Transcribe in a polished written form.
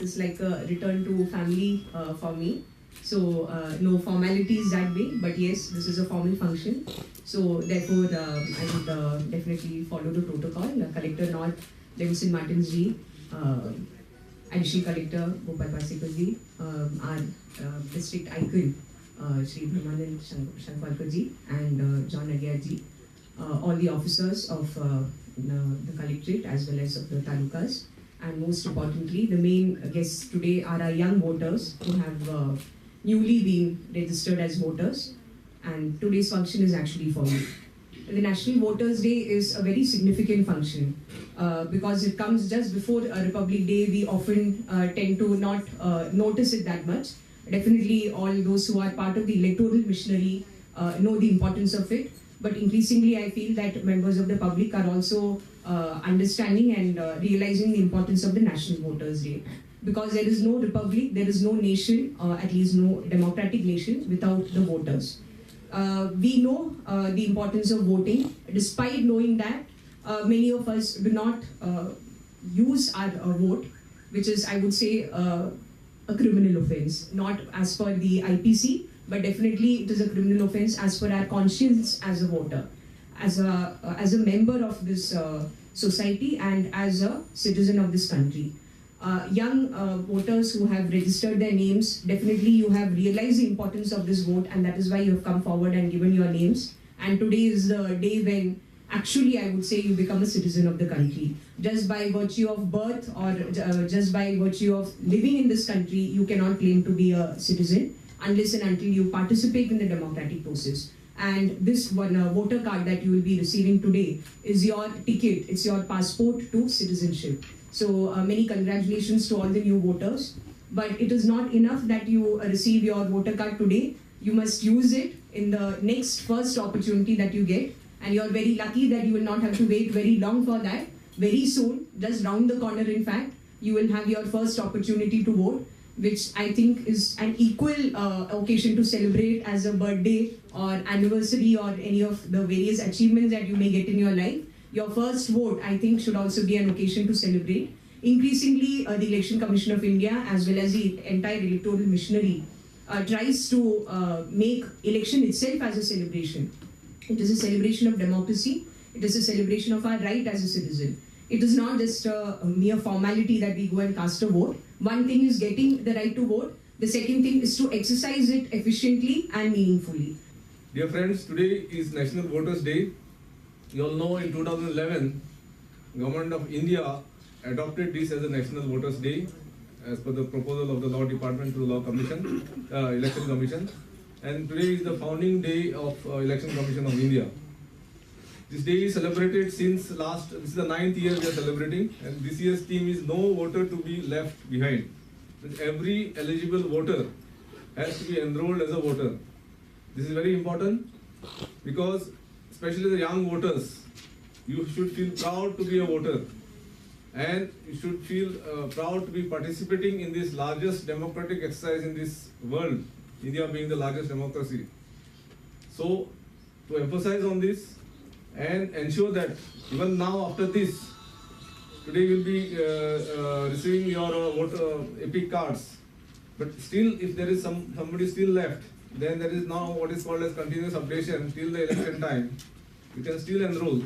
It's like a return to family for me. So no formalities that way, but yes, this is a formal function. So therefore, I would definitely follow the protocol. Collector North, Levinson Martins ji, Additional Collector Gopal Pasekar ji, our district icon, Shri Brahmanand Shankvalkar ji, and John Adyar ji, all the officers of the collectorate as well as of the talukas. And most importantly, the main guests today are our young voters who have newly been registered as voters. And today's function is actually for you. The National Voters' Day is a very significant function because it comes just before Republic Day. We often tend to not notice it that much. Definitely all those who are part of the electoral machinery know the importance of it. But increasingly, I feel that members of the public are also understanding and realizing the importance of the National Voters' Day. Because there is no republic, there is no nation, at least no democratic nation, without the voters. We know the importance of voting. Despite knowing that, many of us do not use our vote, which is, I would say, a criminal offense. Not as per the IPC, but definitely it is a criminal offense as per our conscience as a voter, as a member of this society and as a citizen of this country. Young voters who have registered their names, definitely you have realized the importance of this vote, and that is why you have come forward and given your names. And today is the day when actually I would say you become a citizen of the country. Just by virtue of birth or just by virtue of living in this country, you cannot claim to be a citizen unless and until you participate in the democratic process. And this one voter card that you will be receiving today is your ticket, it's your passport to citizenship. So many congratulations to all the new voters. But it is not enough that you receive your voter card today. You must use it in the next first opportunity that you get. And you're very lucky that you will not have to wait very long for that. Very soon, just round the corner in fact, you will have your first opportunity to vote, which I think is an equal occasion to celebrate as a birthday or anniversary or any of the various achievements that you may get in your life. Your first vote, I think, should also be an occasion to celebrate. Increasingly, the Election Commission of India, as well as the entire electoral machinery, tries to make election itself as a celebration. It is a celebration of democracy. It is a celebration of our right as a citizen. It is not just a mere formality that we go and cast a vote. One thing is getting the right to vote. The second thing is to exercise it efficiently and meaningfully. Dear friends, today is National Voters' Day. You all know in 2011, Government of India adopted this as a National Voters' Day as per the proposal of the Law Department to the Law Commission, Election Commission. And today is the founding day of Election Commission of India. This day is celebrated since this is the 9th year we are celebrating, and this year's theme is no voter to be left behind. Every eligible voter has to be enrolled as a voter. This is very important because especially the young voters, you should feel proud to be a voter, and you should feel proud to be participating in this largest democratic exercise in this world, India being the largest democracy. So, to emphasize on this and ensure that even now after this, today you will be receiving your voter epic cards. But still, if there is somebody still left, then there is now what is called as continuous updation till the election time. You can still enroll.